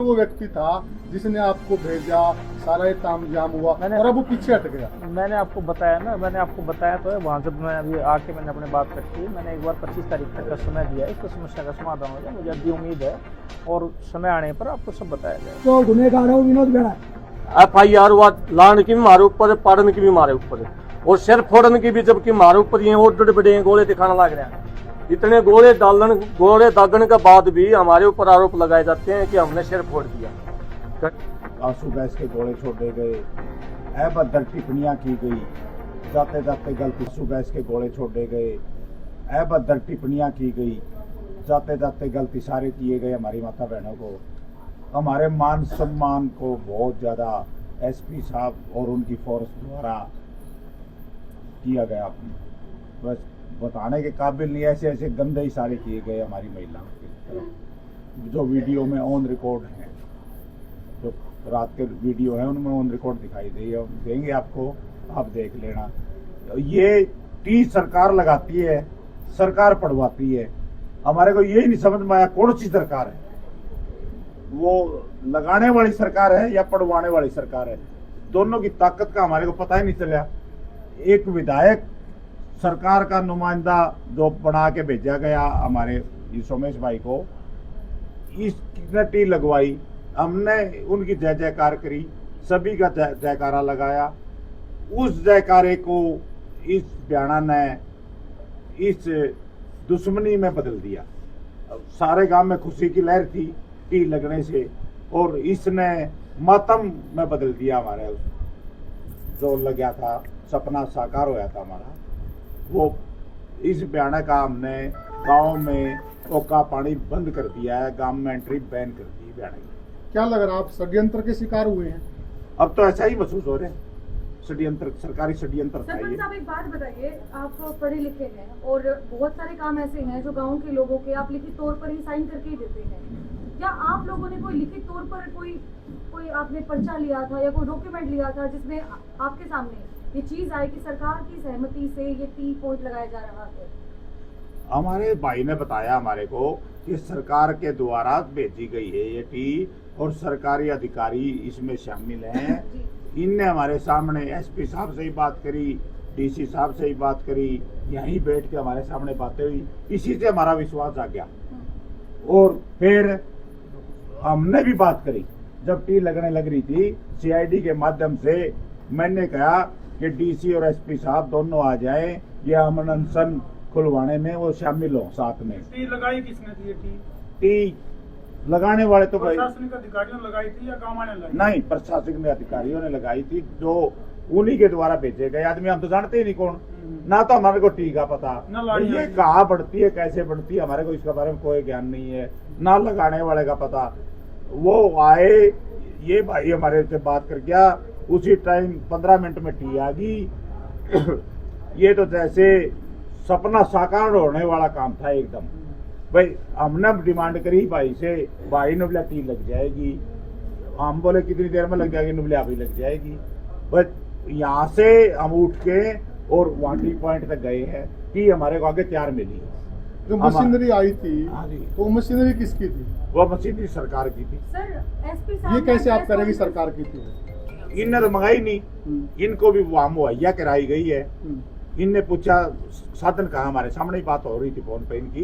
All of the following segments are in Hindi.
वो व्यक्ति था जिसने आपको भेजा, सारा ये तामझाम हुआ और अब वो पीछे हट गया। मैंने आपको बताया ना, मैंने आपको बताया तो है। वहाँ जब मैं अभी आके मैंने अपनी बात रखी, मैंने एक बार 25 तारीख तक का समय दिया है, इसको समस्या का समाधान हो जाए, मुझे अभी उम्मीद है और समय आने पर आपको सब बताया जाए। तो गुनेगार है वो विनोद बेड़ा। FIR हुआ लाने की भी मारे ऊपर, पढ़ने की भी मारे ऊपर और सिर फोड़ने की भी, जबकि मारे ऊपर ये और बड़े गोले दिखाने लग रहे हैं। इतने गोले दागने के बाद भी हमारे ऊपर आरोप लगाए जाते हैं कि हमने सिर फोड़ दिया। आंसू गैस के गोले छोड़े गए, अभद्र टिप्पणियां की गई, जाते जाते गलती आंसू गैस के गोले छोड़े गए, अभद्र टिप्पणियां की गई, जाते जाते गलती सारे किए गए हमारी माता बहनों को। हमारे मान सम्मान को बहुत ज्यादा SP साहब और उनकी फोर्स द्वारा किया गया। बस बताने के काबिल नहीं, ऐसे ऐसे गंदे इशारे किए गए हमारी महिलाओं की तरफ, जो वीडियो में ऑन रिकॉर्ड है, जो रात के वीडियो है उनमें ऑन रिकॉर्ड दिखाई देंगे आपको, आप देख लेना। ये टी सरकार लगाती है, सरकार पढ़वाती है। हमारे को यही नहीं समझ में आया कौन सी सरकार है, वो लगाने वाली सरकार है या पढ़वाने वाली सरकार है। दोनों की ताकत का हमारे को पता ही नहीं चला। एक विधायक सरकार का नुमाइंदा जो बना के भेजा गया हमारे सोमेश भाई को, इसने टी लगवाई, हमने उनकी जय जयकार करी, सभी का जयकारा लगाया। उस जयकारे को इस बयाना ने इस दुश्मनी में बदल दिया। सारे गांव में खुशी की लहर थी टी लगने से, और इसने मातम में बदल दिया। हमारे जो लग गया था, सपना साकार होया था हमारा, वो इस बयाना का हमने गांव में ओका पानी बंद कर दिया है, गांव में एंट्री बैन कर दी बयाना की। क्या लग रहा है आप षड्यंत्र के शिकार हुए हैं? अब तो ऐसा ही महसूस हो रहा है, षड्यंत्र, सरकारी षड्यंत्र था ये। सरपंच साहब एक बात बताइए, आप पढ़े लिखे हैं और बहुत सारे काम ऐसे हैं जो गांव के लोगों के आप लिखित तौर पर ही साइन करके ही देते हैं। क्या आप लोगों ने कोई लिखित तौर पर कोई आपने पर्चा लिया था या कोई डॉक्यूमेंट लिया था जिसमें आपके सामने ये चीज आई कि सरकार की सहमति से ये टी पॉइंट लगाया जा रहा है? हमारे भाई ने बताया हमारे को कि सरकार के द्वारा भेजी गई है ये टी, और सरकारी अधिकारी इसमें शामिल हैं। इनने हमारे सामने SP साहब से ही बात करी, DC साहब से ही बात करी, यहीं बैठ के हमारे सामने बातें हुई, इसी से हमारा विश्वास आ गया। और फिर हमने भी बात करी, जब टी लगने लग रही थी, CID के माध्यम से मैंने कहा कि DC और SP साहब दोनों आ जाएं, ये अमन अनशन खुलवाने में वो शामिल हो साथ में। टी लगाई किसने थी? टी लगाने वाले तो प्रशासनिक अधिकारियों ने लगाई थी या गांव वाले लगाई? नहीं, प्रशासनिक अधिकारियों ने लगाई थी, जो उन्हीं के द्वारा भेजे गए आदमी। हम तो जानते ही नहीं कौन, ना तो हमारे को टी का पता, ये कहाँ बढ़ती है, कैसे बढ़ती है, हमारे को इसके बारे में कोई ज्ञान नहीं है, ना लगाने वाले का पता। वो आए, ये भाई हमारे से बात कर गया, उसी टाइम 15 मिनट में टी आ गई। ये तो जैसे सपना साकार होने वाला काम था एकदम। भाई हमने डिमांड करी भाई से, भाई ने बोला टी लग जाएगी। हम बोले कितनी देर में लग जाएगी, बोले अभी लग जाएगी। बस यहाँ से हम उठ के और वहाँ टी पॉइंट तक गए हैं, टी हमारे को आगे तैयार मिली। जो मशीनरी आई थी, हाँ जी, तो मशीनरी किसकी थी? वो मशीनरी सरकार की थी। सर SP साहब ये कैसे आप करेंगे सरकार की थी? इनने तो मंगाई नहीं, इनको भी वहाँ मुहैया कराई गई है। इनने पूछा साधन कहाँ, हमारे सामने ही बात हो रही थी फोन पे इनकी,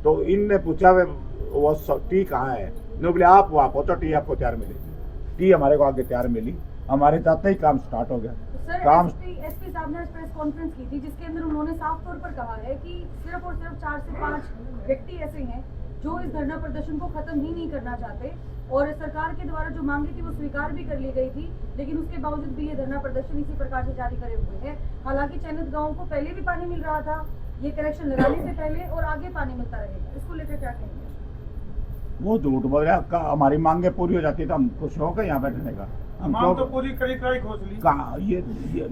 तो इनने पूछा वो टी कहाँ है, ने बोले आप वहाँ पहुंचो, टी आपको तैयार मिलेगी। टी हमारे को आगे तैयार मिली, हमारे जाते ही काम स्टार्ट हो गया। सर काम SP साहब ने प्रेस कॉन्फ्रेंस की थी जिसके अंदर उन्होंने साफ तौर पर कहा है कि सिर्फ और सिर्फ 4 से 5 व्यक्ति ऐसे हैं जो इस धरना प्रदर्शन को खत्म ही नहीं करना चाहते, और सरकार के द्वारा जो मांगी थी वो स्वीकार भी कर ली गई थी, लेकिन उसके बावजूद भी ये धरना प्रदर्शन इसी प्रकार से जारी करे हुए हैं। हालांकि चयनित गांवों को पहले भी पानी मिल रहा था, ये कनेक्शन लगाने से पहले, और आगे पानी मिलता रहेगा। इसको लेकर क्या कहेंगे? वो झूठ बोल रहा, हमारी मांगे पूरी हो जाती तो हम खुश हो गए यहाँ बैठने का। हम मांग तो पूरी करी कराई खोज ली। कहा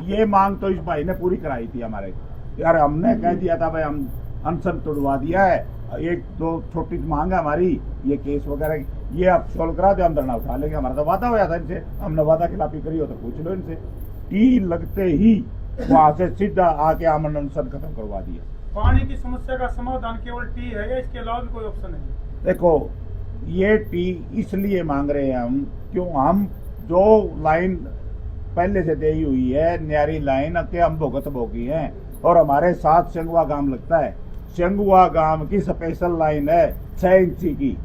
ये मांग तो इस भाई ने पूरी कराई थी हमारे यार। हमने कह दिया था भाई हम अनशन तोड़वा दिया है, एक दो छोटी मांग है हमारी, ये केस वगैरह ये आप सोल्व करा दो, हम धरना उठा लेंगे। हमारा तो वादा होया था इनसे, हमने वादा खिलाफी करी हो तो पूछ लो इनसे। टी लगते ही वहां से सीधा आके अमन अनशन खत्म करवा दिया। पानी की समस्या का समाधान केवल टी है या इसके अलावा भी कोई ऑप्शन है? देखो ये टी इसलिए मांग रहे हैं क्यों हम जो लाइन पहले से दी हुई है न्यारी लाइन के हम भुगत भोगी हैं और हमारे साथ शेंगुआ गांव लगता है। शेंगुआ गांव की स्पेशल लाइन है 6 इंची की,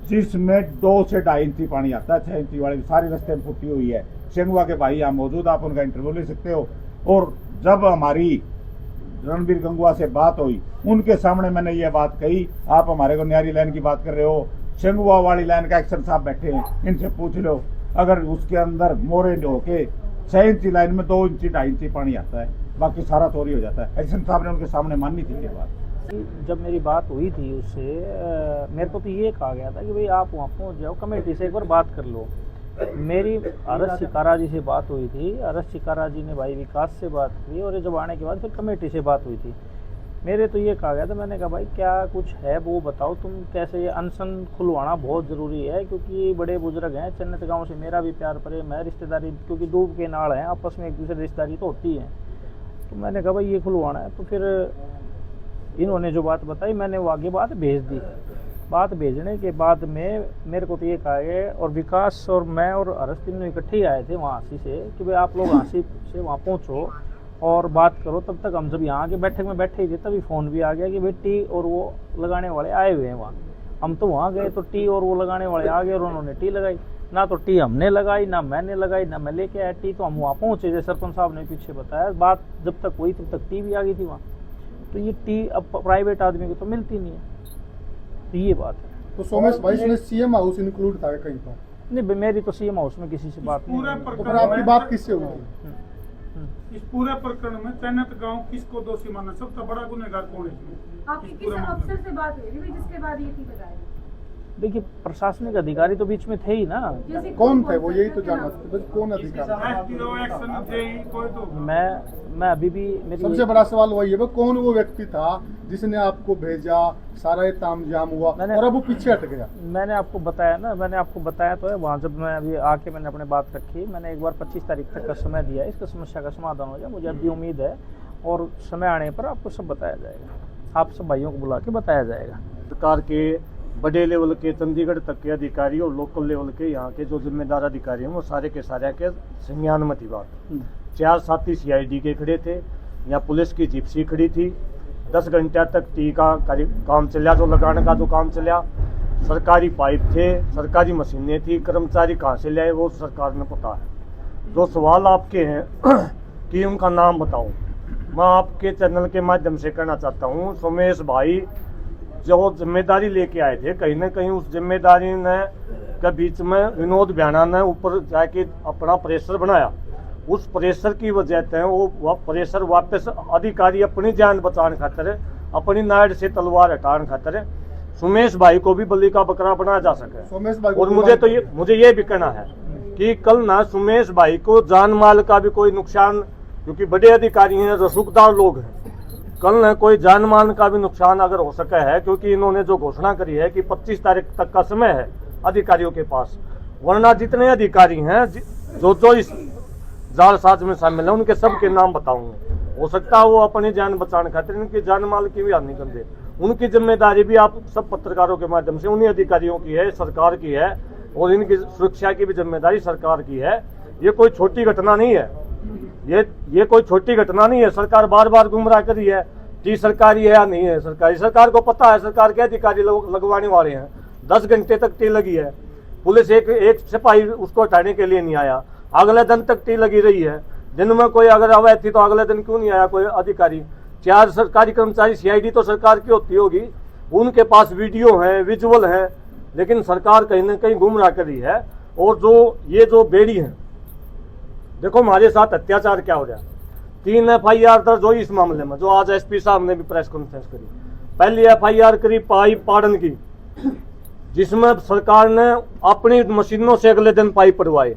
जिसमें 2 से 2.5 इंची पानी आता है। 6 इंची वाली सारी रास्ते में फुटी हुई है। शेंगुआ के भाई यहाँ मौजूद, आप उनका इंटरव्यू ले सकते हो। और जब हमारी रणबीर गंगुआ से बात हुई उनके सामने मैंने ये बात कही, आप हमारे को न्यारी लाइन की बात कर रहे हो, शेंगुआ वाली लाइन का एक्शन साहब बैठे हैं, इनसे पूछ लो। अगर उसके अंदर मोरे होके 6 इंची लाइन में 2 इंची 2.5 इंची पानी आता है, बाकी सारा चोरी हो जाता है। एक्शन साहब ने उनके सामने माननी थी ये बात। जब मेरी बात हुई थी उससे मेरे को तो ये कहा गया था कि भाई आप वहाँ पहुँच जाओ, कमेटी से एक बार बात कर लो। मेरी अरस शिकारा जी से बात हुई थी, अरस शिकारा जी ने भाई विकास से बात की और ये जब आने के बाद फिर कमेटी से बात हुई थी। मेरे तो ये कहा गया था, मैंने कहा भाई क्या कुछ है वो बताओ, तुम कैसे। ये अनशन खुलवाना बहुत ज़रूरी है क्योंकि बड़े बुजुर्ग हैं। चन्नत गांव से मेरा भी प्यार प्रेम है, रिश्तेदारी क्योंकि दूब के नाल हैं, आपस में एक दूसरे रिश्तेदारी तो होती है। तो मैंने कहा भाई ये खुलवाना है। तो फिर इन्होंने जो बात बताई मैंने वो आगे बात भेज दी। बात भेजने के बाद में मेरे को तो ये कहा गया, और विकास और मैं और अरस तीनों इकट्ठे ही आए थे वहाँ हाँसी से, कि भाई आप लोग हाँसी से वहाँ पहुँचो और बात करो। तब तक हम जब यहाँ के बैठक में बैठे ही थे तभी फ़ोन भी आ गया कि भाई टी और वो लगाने वाले आए हुए हैं वहाँ। हम तो वहाँ गए तो टी और वो लगाने वाले आ गए और उन्होंने टी लगाई। ना तो टी हमने लगाई, ना मैंने लगाई, ना मैं लेके आया टी। तो हम वहाँ पहुँचे, जैसे सरपंच साहब ने पीछे बताया, बात जब तक हुई तब तक टी भी आ गई थी वहाँ। तो ये टी अब प्राइवेट आदमी को तो मिलती नहीं है, तो ये बात है। तो सोमेश भाई इसमें सीएम हाउस इंक्लूड था कहीं पर? नहीं, मेरी तो सीएम हाउस में किसी से बात नहीं पूरे हुई। तो फिर आपकी बात किससे हुई थी? इस पूरे प्रकरण में चन्नत गांव किसको दोषी माना? सबसे बड़ा गुनहगार कौन है इसमें? आपकी किस अफसर से बात हुई थी जिसके बाद ये थी बताया? देखिए प्रशासनिक अधिकारी तो बीच में थे ही ना। जैसे कौन थे वो, यही तो जानना था कौन अधिकारी? SDO, एक्शन, जेई, कोई तो मैं अभी भी मेरी सबसे बड़ा सवाल वही है वो कौन वो व्यक्ति था जिसने आपको भेजा, सारा ये तामझाम हुआ और अब वो पीछे हट गया? मैंने आपको बताया ना, मैंने आपको बताया तो है वहाँ जब मैं अभी आके मैंने अपने बात रखी। मैंने एक बार 25 तारीख तक का समय दिया, इसका समस्या का समाधान हो जाए। मुझे अभी उम्मीद है और समय आने पर आपको सब बताया जाएगा, आप सब भाइयों को बुला के बताया जाएगा। सरकार के बड़े लेवल के चंडीगढ़ तक के अधिकारी और लोकल लेवल के यहाँ के जो जिम्मेदार अधिकारी हैं वो सारे के सारे के संज्ञान में थी बात। 4 साथी CID के खड़े थे, यहाँ पुलिस की जिप्सी खड़ी थी। 10 घंटे तक टी का काम चला, जो लगाने का जो काम चला। सरकारी पाइप थे, सरकारी मशीनें थी, कर्मचारी कहाँ से लाए वो सरकार ने पता है। जो सवाल आपके हैं कि उनका नाम बताओ, मैं आपके चैनल के माध्यम से कहना चाहता हूँ, सोमेश भाई जो जिम्मेदारी लेके आए थे, कहीं ना कहीं उस जिम्मेदारी ने के बीच में विनोद भ्याना ने ऊपर जाके अपना प्रेशर बनाया। उस प्रेशर की वजह से वो प्रेशर वापस अधिकारी अपनी जान बचाने खातिर, अपनी नाड़ से तलवार हटाने खातिर सोमेश भाई को भी बलि का बकरा बनाया जा सके। सोमेश भाई और मुझे ये भी कहना है कि कल ना सोमेश भाई को जान माल का भी कोई नुकसान, क्योंकि बड़े अधिकारी हैं, रसूखदार लोग हैं, कल न कोई जान माल का भी नुकसान अगर हो सका है, क्योंकि इन्होंने जो घोषणा करी है कि 25 तारीख तक का समय है अधिकारियों के पास, वरना जितने अधिकारी हैं जो इस जाल साज में शामिल है उनके सबके नाम बताऊंगा। हो सकता है वो अपनी जान बचाने खातिर इनकी जान माल की भी हानि कर दे। उनकी जिम्मेदारी भी आप सब पत्रकारों के माध्यम से उन्हीं अधिकारियों की है, सरकार की है, और इनकी सुरक्षा की भी जिम्मेदारी सरकार की है। ये कोई छोटी घटना नहीं है, ये कोई छोटी घटना नहीं है। सरकार बार बार गुमराह करी है कि सरकारी है या नहीं है सरकारी। सरकार को पता है, सरकार के अधिकारी लगवाने वाले हैं। 10 घंटे तक टी लगी है, पुलिस एक सिपाही उसको हटाने के लिए नहीं आया, अगले दिन तक टी लगी रही है। दिन में कोई अगर अवैध थी तो अगले दिन क्यों नहीं आया कोई अधिकारी? 4 सरकारी कर्मचारी CID तो सरकार की होती होगी, उनके पास वीडियो है, विजुअल है, लेकिन सरकार कहीं ना कहीं गुमराह कर रही है। और ये जो बेड़ी है, देखो हमारे साथ अत्याचार क्या हो रहा है। 3 FIR दर्ज हुई इस मामले में, जो आज SP साहब ने भी प्रेस कॉन्फ्रेंस करी। पहली FIR करी पाइप पाड़न की, जिसमें सरकार ने अपनी मशीनों से अगले दिन पाइप पड़वाए।